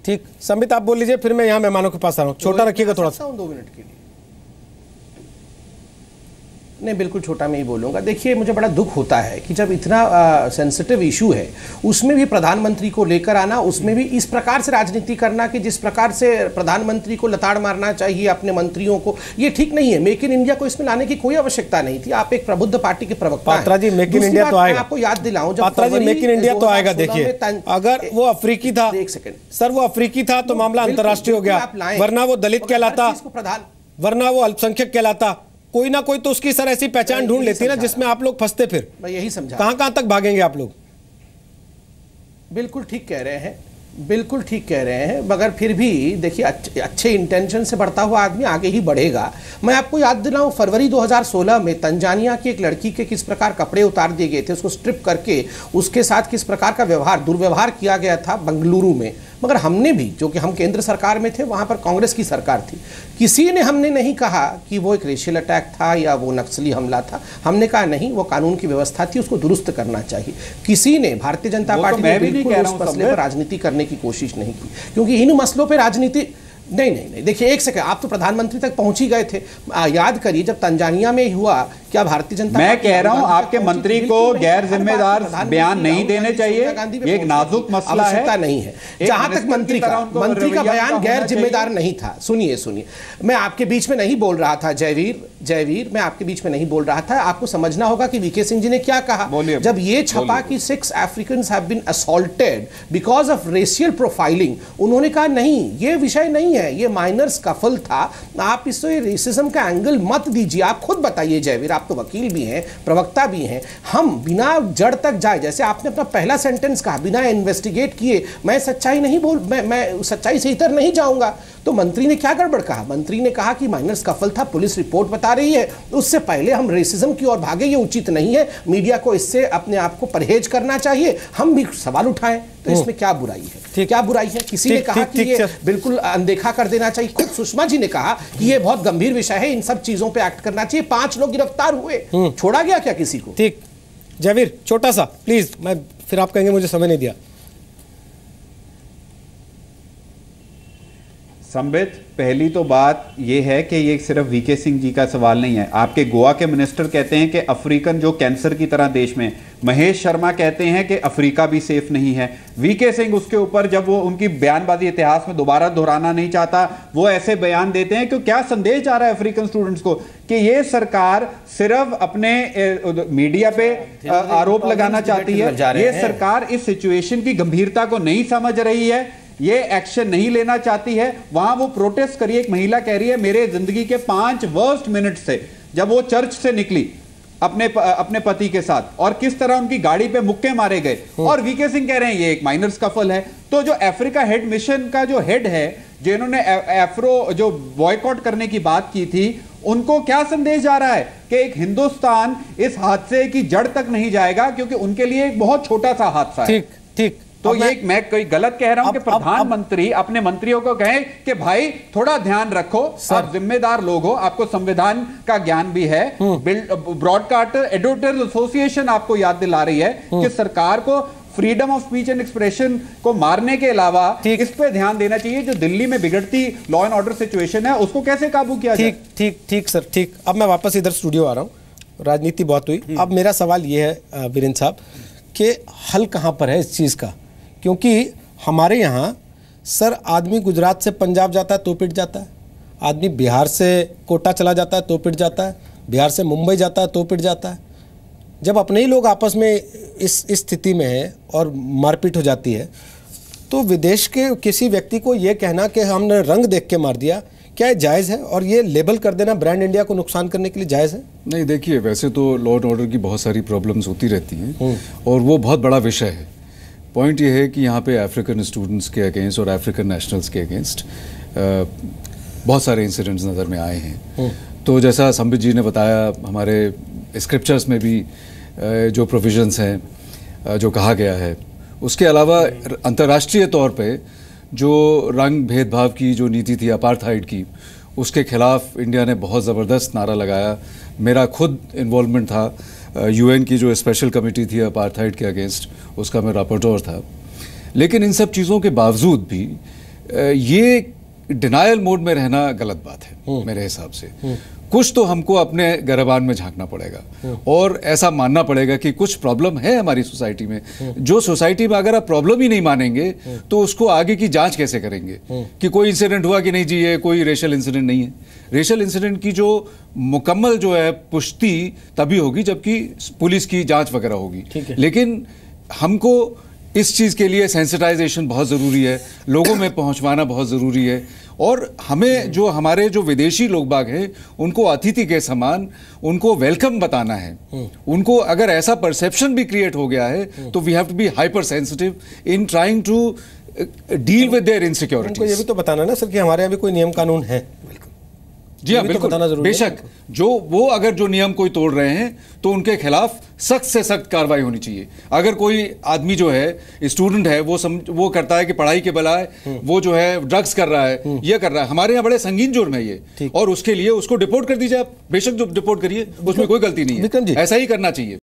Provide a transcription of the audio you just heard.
ठीक, संबित आप बोल लीजिए, फिर मैं यहाँ मेहमानों के पास आ रहा हूँ। छोटा रखिएगा थोड़ा सा। 2 मिनट के लिए। नहीं, बिल्कुल छोटा मैं ही बोलूँगा। देखिए, मुझे बड़ा दुख होता है कि जब इतना सेंसिटिव इशू है उसमें भी प्रधानमंत्री को लेकर आना, उसमें भी इस प्रकार से राजनीति करना कि जिस प्रकार से प्रधानमंत्री को लताड़ मारना चाहिए अपने मंत्रियों को, ये ठीक नहीं है। मेक इन इंडिया को इसमें लाने की कोई आवश्यकता नहीं थी। आप एक प्रबुद्ध पार्टी के प्रवक्ता हैं। पात्रा जी, मेक इन इंडिया तो आएगा। आपको याद दिलाऊं, पात्रा जी, मेक इन इंडिया तो आएगा। देखिए, अगर वो अफ्रीकी था, एक सेकंड सर, वो अफ्रीकी था तो मामला अंतर्राष्ट्रीय हो गया, वरना वो दलित कहलाता, वरना वो अल्पसंख्यक कहलाता। कोई ना कोई तो उसकी सर ऐसी पहचान ढूंढ लेती है ना जिसमें आप लोग फंसते। फिर मैं यही समझा, कहां तक भागेंगे आप लोग? बिल्कुल ठीक कह रहे हैं, बिल्कुल ठीक कह रहे हैं, मगर फिर भी देखिए, अच्छे इंटेंशन से बढ़ता हुआ आदमी आगे ही बढ़ेगा। मैं आपको याद दिलाऊं, फरवरी 2016 में तंजानिया की एक लड़की के किस प्रकार कपड़े उतार दिए गए थे, उसको स्ट्रिप करके उसके साथ किस प्रकार का दुर्व्यवहार किया गया था बेंगलुरु में। मगर हमने भी, जो कि हम केंद्र सरकार में थे, वहां पर कांग्रेस की सरकार थी, किसी ने हमने नहीं कहा कि वो एक रेशियल अटैक था या वो नक्सली हमला था। हमने कहा नहीं, वो कानून की व्यवस्था थी, उसको दुरुस्त करना चाहिए। किसी ने, भारतीय जनता पार्टी ने बिल्कुल उस मसले पर राजनीति करने की कोशिश नहीं की, क्योंकि इन मसलों पर राजनीति नहीं। देखिए, एक सेकंड, आप तो प्रधानमंत्री तक पहुंच ही गए थे। याद करिए, जब तंजानिया में हुआ, क्या भारतीय जनता, मैं कह रहा हूं आपके मंत्री को गैर जिम्मेदार बयान नहीं देने चाहिए, ये एक नाजुक मसला है। आवश्यकता नहीं है। जहां तक मंत्री का बयान गैर जिम्मेदार नहीं था, सुनिए, मैं आपके बीच में नहीं बोल रहा था, जयवीर, मैं आपके बीच में नहीं बोल रहा था। आपको समझना होगा कि वीके सिंह जी ने क्या कहा जब ये छपा कि 6 Africans have been assaulted because of racial profiling. उन्होंने कहा नहीं, ये विषय नहीं है, ये माइनर स्कफल था, आप इससे रेसिज्म का एंगल मत दीजिए। आप खुद बताइए जयवीर, आप तो वकील भी हैं, प्रवक्ता भी हैं। हम बिना जड़ तक जाए, जैसे आपने अपना पहला सेंटेंस कहा, बिना इन्वेस्टिगेट किए मैं सच्चाई नहीं मैं सच्चाई से इतर नहीं जाऊंगा। तो मंत्री ने क्या गड़बड़ कहा? मंत्री ने कहा कि माइनर स्कफल था, पुलिस रिपोर्ट बता रही है, उससे पहले हम रेसिज्म की ओर भागे, ये उचित नहीं है। मीडिया को इससे अपने आप को परहेज करना चाहिए, हम भी सवाल उठाएं। तो इसमें क्या बुराई है? क्या बुराई है? किसी ने कहा कि ये बिल्कुल अनदेखा कर देना चाहिए। खुद सुषमा जी ने कहा कि ये बहुत गंभीर विषय है, इन सब चीजों पे एक्ट करना चाहिए। 5 लोग गिरफ्तार हुए, छोड़ा गया क्या किसी को? ठीक, जयवीर छोटा सा प्लीज, मैं फिर आप कहेंगे मुझे समय नहीं दिया। संबित, पहली तो बात यह है कि ये सिर्फ वीके सिंह जी का सवाल नहीं है। आपके गोवा के मिनिस्टर कहते हैं कि अफ्रीकन जो कैंसर की तरह देश में, महेश शर्मा कहते हैं कि अफ्रीका भी सेफ नहीं है। वीके सिंह उसके ऊपर, जब वो उनकी बयानबाजी इतिहास में दोबारा दोहराना नहीं चाहता, वो ऐसे बयान देते हैं कि क्या संदेश जा रहा है अफ्रीकन स्टूडेंट्स को कि ये सरकार सिर्फ अपने मीडिया पे आरोप लगाना चाहती है। ये सरकार इस सिचुएशन की गंभीरता को नहीं समझ रही है, ये एक्शन नहीं लेना चाहती है। वहां वो प्रोटेस्ट करिए, एक महिला कह रही है मेरे जिंदगी के 5 वर्स्ट मिनट से, जब वो चर्च से निकली अपने पति के साथ, और किस तरह उनकी गाड़ी पे मुक्के मारे गए, और वीके सिंह कह रहे हैं ये एक माइनर स्कफल है। तो जो अफ्रीका हेड मिशन का जो हेड है, जिन्होंने एफ्रो जो बॉयकॉट करने की बात की थी, उनको क्या संदेश जा रहा है कि एक हिंदुस्तान इस हादसे की जड़ तक नहीं जाएगा, क्योंकि उनके लिए एक बहुत छोटा सा हादसा है। ठीक। तो ये मैं कोई गलत कह रहा हूं कि प्रधानमंत्री अपने मंत्रियों को कहें कि भाई थोड़ा ध्यान रखो, आप जिम्मेदार लोग हो, आपको संविधान का ज्ञान भी है। ब्रॉडकास्टर एडिटर्स एसोसिएशन आपको याद दिला रही है कि सरकार को freedom of speech and expression को मारने के अलावा इस पे ध्यान देना चाहिए। जो दिल्ली में बिगड़ती लॉ एंड ऑर्डर सिचुएशन है, उसको कैसे काबू किया जाए। ठीक सर, ठीक। अब मैं वापस इधर स्टूडियो आ रहा हूं, राजनीति बहुत हुई। अब मेरा सवाल ये है वीरेंद्र साहब कि हल कहां पर है इस चीज का? क्योंकि हमारे यहाँ सर, आदमी गुजरात से पंजाब जाता है तो पिट जाता है, आदमी बिहार से कोटा चला जाता है तो पिट जाता है, बिहार से मुंबई जाता है तो पिट जाता है। जब अपने ही लोग आपस में इस स्थिति में हैं और मारपीट हो जाती है, तो विदेश के किसी व्यक्ति को ये कहना कि हमने रंग देख के मार दिया, क्या ये जायज़ है? और ये लेबल कर देना ब्रांड इंडिया को नुकसान करने के लिए जायज़ है? नहीं, देखिए, वैसे तो लॉ एंड ऑर्डर की बहुत सारी प्रॉब्लम्स होती रहती हैं और वो बहुत बड़ा विषय है। पॉइंट ये है कि यहाँ पे अफ्रीकन स्टूडेंट्स के अगेंस्ट और अफ्रीकन नेशनल्स के अगेंस्ट बहुत सारे इंसिडेंट्स नज़र में आए हैं। तो जैसा संबित जी ने बताया, हमारे स्क्रिप्चर्स में भी जो प्रोविजंस हैं, जो कहा गया है, उसके अलावा अंतर्राष्ट्रीय तौर पे जो रंग भेदभाव की जो नीति थी अपार्थाइड की, उसके खिलाफ इंडिया ने बहुत ज़बरदस्त नारा लगाया। मेरा खुद इन्वॉल्वमेंट था, यूएन की जो स्पेशल कमेटी थी अपार्थाइड के अगेंस्ट, उसका मैं रापोर्टर था। लेकिन इन सब चीज़ों के बावजूद भी ये डिनायल मोड में रहना गलत बात है मेरे हिसाब से। कुछ तो हमको अपने गिरबान में झांकना पड़ेगा और ऐसा मानना पड़ेगा कि कुछ प्रॉब्लम है हमारी सोसाइटी में। जो सोसाइटी में अगर आप प्रॉब्लम ही नहीं मानेंगे तो उसको आगे की जांच कैसे करेंगे कि कोई इंसिडेंट हुआ कि नहीं जी, ये कोई रेशियल इंसिडेंट नहीं है। रेशियल इंसिडेंट की जो मुकम्मल जो है पुष्टि तभी होगी जबकि पुलिस की जांच वगैरह होगी। लेकिन हमको इस चीज़ के लिए सेंसिटाइजेशन बहुत ज़रूरी है, लोगों में पहुंचवाना बहुत ज़रूरी है और हमें जो हमारे जो विदेशी लोग बाग हैं उनको अतिथि के समान उनको वेलकम बताना है। उनको अगर ऐसा परसेप्शन भी क्रिएट हो गया है तो we have to be hyper sensitive in trying to deal with their insecurities. उनको ये भी तो बताना ना सर कि हमारे यहाँ भी कोई नियम कानून है। जी हाँ, बिल्कुल बताना जरूरी बेशक है। जो वो अगर जो नियम कोई तोड़ रहे हैं तो उनके खिलाफ सख्त से सख्त कार्रवाई होनी चाहिए। अगर कोई आदमी जो है स्टूडेंट है वो करता है कि पढ़ाई के बजाय वो जो है ड्रग्स कर रहा है, ये कर रहा है, हमारे यहाँ बड़े संगीन जुर्म है ये, और उसके लिए उसको डिपोर्ट कर दीजिए आप, बेशक जो डिपोर्ट करिए, उसमें कोई गलती नहीं है, ऐसा ही करना चाहिए।